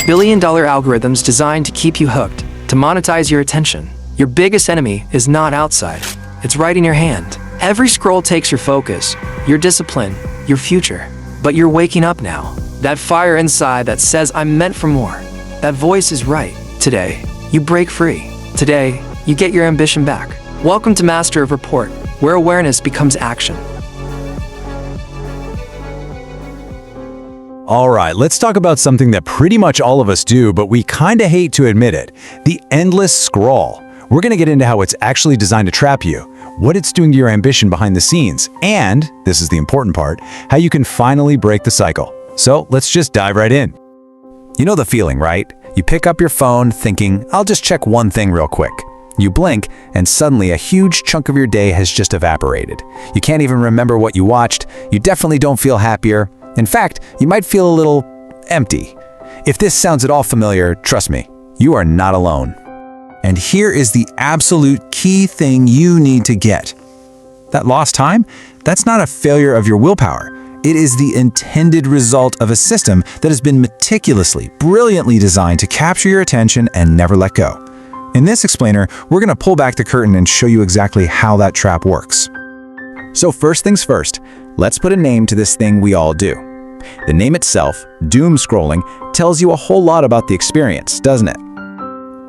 Billion-dollar algorithms designed to keep you hooked, to monetize your attention. Your biggest enemy is not outside. It's right in your hand. Every scroll takes your focus, your discipline, your future. But you're waking up now. That fire inside that says, I'm meant for more. That voice is right. Today, you break free. Today, you get your ambition back. Welcome to Master of Report, where awareness becomes action. All right, let's talk about something that pretty much all of us do, but we kinda hate to admit it. The endless scroll. We're gonna get into how it's actually designed to trap you, what it's doing to your ambition behind the scenes, and, this is the important part, how you can finally break the cycle. So let's just dive right in. You know the feeling, right? You pick up your phone thinking, I'll just check one thing real quick. You blink, and suddenly a huge chunk of your day has just evaporated. You can't even remember what you watched, you definitely don't feel happier. In fact, you might feel a little empty. If this sounds at all familiar, trust me, you are not alone. And here is the absolute key thing you need to get. That lost time, that's not a failure of your willpower. It is the intended result of a system that has been meticulously, brilliantly designed to capture your attention and never let go. In this explainer, we're going to pull back the curtain and show you exactly how that trap works. So first things first, let's put a name to this thing we all do. The name itself, doom scrolling, tells you a whole lot about the experience, doesn't it?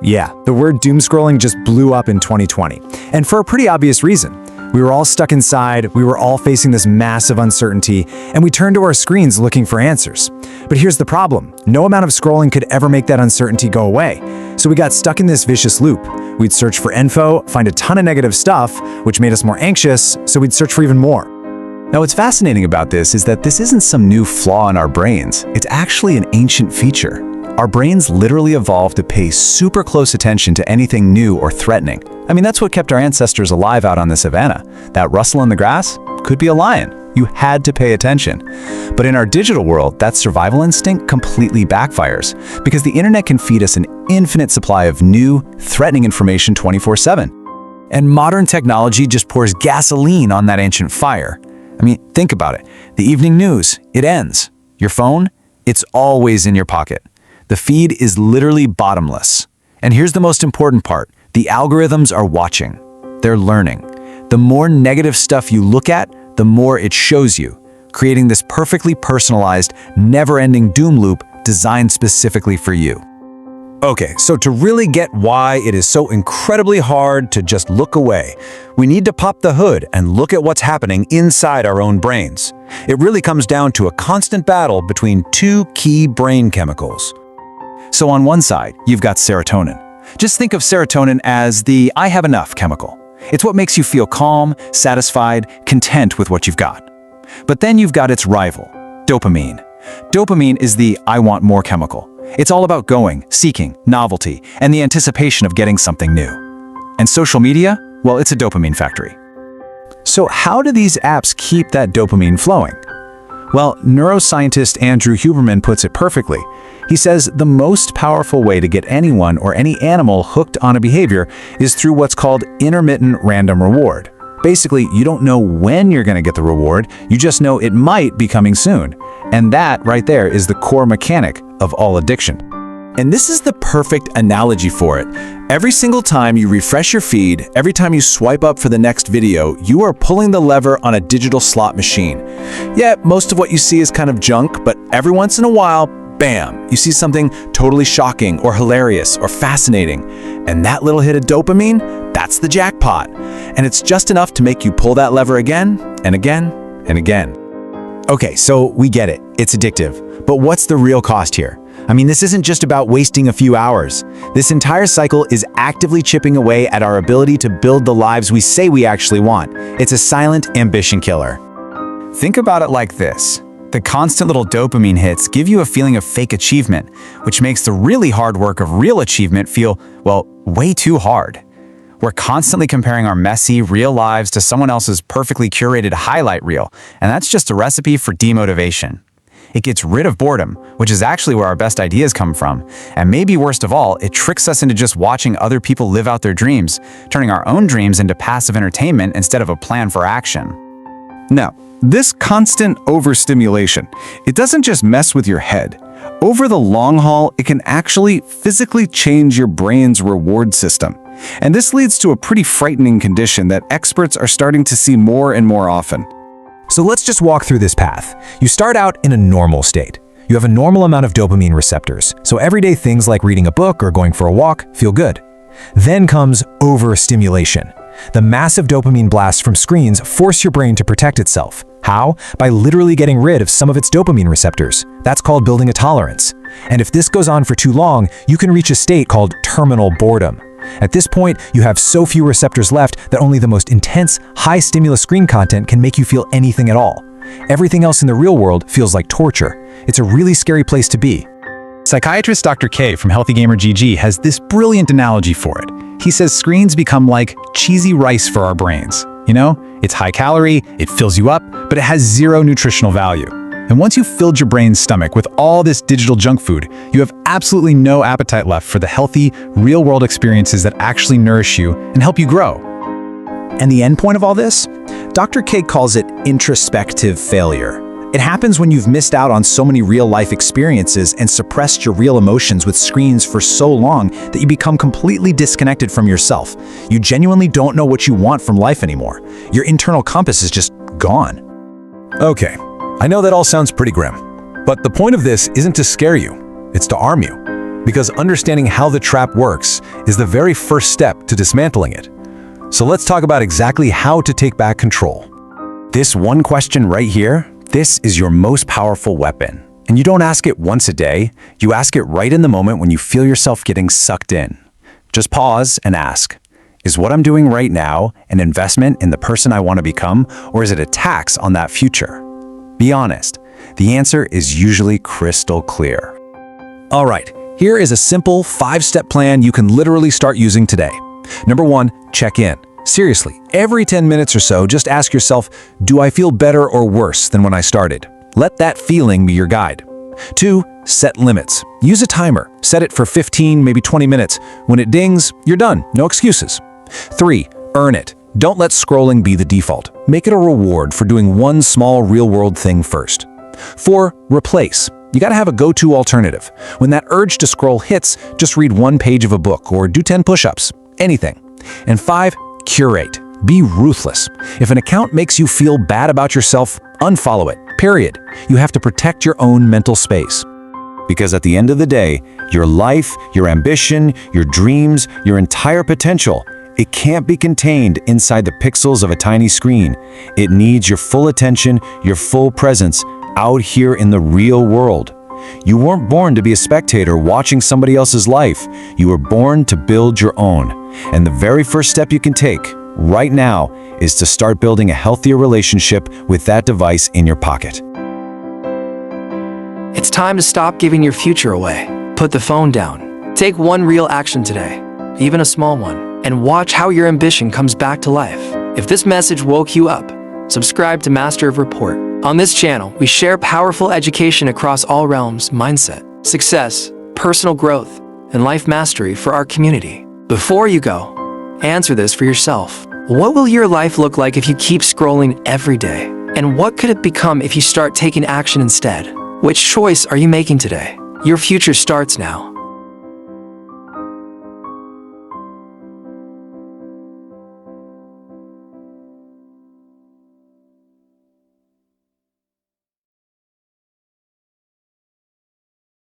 Yeah, the word doom scrolling just blew up in 2020, and for a pretty obvious reason. We were all stuck inside, we were all facing this massive uncertainty, and we turned to our screens looking for answers. But here's the problem, no amount of scrolling could ever make that uncertainty go away. So we got stuck in this vicious loop. We'd search for info, find a ton of negative stuff, which made us more anxious, so we'd search for even more. Now what's fascinating about this is that this isn't some new flaw in our brains, it's actually an ancient feature. Our brains literally evolved to pay super close attention to anything new or threatening. I mean, that's what kept our ancestors alive out on the savannah. That rustle in the grass could be a lion. You had to pay attention. But in our digital world, that survival instinct completely backfires because the internet can feed us an infinite supply of new, threatening information 24/7. And modern technology just pours gasoline on that ancient fire. I mean, think about it. The evening news, it ends. Your phone, it's always in your pocket. The feed is literally bottomless. And here's the most important part. The algorithms are watching. They're learning. The more negative stuff you look at, the more it shows you, creating this perfectly personalized, never-ending doom loop designed specifically for you. Okay, so to really get why it is so incredibly hard to just look away, we need to pop the hood and look at what's happening inside our own brains. It really comes down to a constant battle between two key brain chemicals. So on one side, you've got serotonin. Just think of serotonin as the I have enough chemical. It's what makes you feel calm, satisfied, content with what you've got. But then you've got its rival, dopamine. Dopamine is the I want more chemical. It's all about going, seeking, novelty, and the anticipation of getting something new. And social media? Well, it's a dopamine factory. So how do these apps keep that dopamine flowing? Well, neuroscientist Andrew Huberman puts it perfectly. He says the most powerful way to get anyone or any animal hooked on a behavior is through what's called intermittent random reward. Basically, you don't know when you're going to get the reward, you just know it might be coming soon. And that right there is the core mechanic of all addiction. And this is the perfect analogy for it. Every single time you refresh your feed, every time you swipe up for the next video, you are pulling the lever on a digital slot machine. Yeah, most of what you see is kind of junk, but every once in a while, bam, you see something totally shocking or hilarious or fascinating. And that little hit of dopamine, that's the jackpot. And it's just enough to make you pull that lever again and again and again. Okay, so we get it, it's addictive. But what's the real cost here? I mean, this isn't just about wasting a few hours. This entire cycle is actively chipping away at our ability to build the lives we say we actually want. It's a silent ambition killer. Think about it like this. The constant little dopamine hits give you a feeling of fake achievement, which makes the really hard work of real achievement feel, well, way too hard. We're constantly comparing our messy, real lives to someone else's perfectly curated highlight reel, and that's just a recipe for demotivation. It gets rid of boredom, which is actually where our best ideas come from. And maybe worst of all, it tricks us into just watching other people live out their dreams, turning our own dreams into passive entertainment instead of a plan for action. Now, this constant overstimulation, it doesn't just mess with your head. over the long haul, it can actually physically change your brain's reward system. And this leads to a pretty frightening condition that experts are starting to see more and more often. So let's just walk through this path. You start out in a normal state. You have a normal amount of dopamine receptors, so everyday things like reading a book or going for a walk feel good. Then comes overstimulation. The massive dopamine blasts from screens force your brain to protect itself. How? By literally getting rid of some of its dopamine receptors. That's called building a tolerance. And if this goes on for too long, you can reach a state called terminal boredom. At this point, you have so few receptors left that only the most intense, high-stimulus screen content can make you feel anything at all. Everything else in the real world feels like torture. It's a really scary place to be. Psychiatrist Dr. K from Healthy Gamer GG has this brilliant analogy for it. He says screens become like cheesy rice for our brains. You know, it's high calorie, it fills you up, but it has zero nutritional value. And once you've filled your brain's stomach with all this digital junk food, you have absolutely no appetite left for the healthy, real-world experiences that actually nourish you and help you grow. And the end point of all this? Dr. K calls it introspective failure. It happens when you've missed out on so many real-life experiences and suppressed your real emotions with screens for so long that you become completely disconnected from yourself. You genuinely don't know what you want from life anymore. Your internal compass is just gone. Okay, I know that all sounds pretty grim, but the point of this isn't to scare you, it's to arm you. Because understanding how the trap works is the very first step to dismantling it. So let's talk about exactly how to take back control. This one question right here, this is your most powerful weapon. And you don't ask it once a day, you ask it right in the moment when you feel yourself getting sucked in. Just pause and ask, is what I'm doing right now an investment in the person I want to become, or is it a tax on that future? Be honest. The answer is usually crystal clear. All right, here is a simple 5-step plan you can literally start using today. Number 1, check in. Seriously, every 10 minutes or so, just ask yourself, do I feel better or worse than when I started? Let that feeling be your guide. 2, set limits. Use a timer. Set it for 15, maybe 20 minutes. When it dings, you're done. No excuses. 3, earn it. Don't let scrolling be the default. Make it a reward for doing one small real-world thing first. 4, replace. You gotta have a go-to alternative. When that urge to scroll hits, just read one page of a book or do 10 push-ups. Anything. And 5, curate. Be ruthless. If an account makes you feel bad about yourself, unfollow it. Period. You have to protect your own mental space. Because at the end of the day, your life, your ambition, your dreams, your entire potential, it can't be contained inside the pixels of a tiny screen. It needs your full attention, your full presence, out here in the real world. You weren't born to be a spectator watching somebody else's life. You were born to build your own. And the very first step you can take, right now, is to start building a healthier relationship with that device in your pocket. It's time to stop giving your future away. Put the phone down. Take one real action today, even a small one, and watch how your ambition comes back to life. If this message woke you up, subscribe to Master of Report. On this channel, we share powerful education across all realms: mindset, success, personal growth, and life mastery for our community. Before you go, answer this for yourself. What will your life look like if you keep scrolling every day? And what could it become if you start taking action instead? Which choice are you making today? Your future starts now.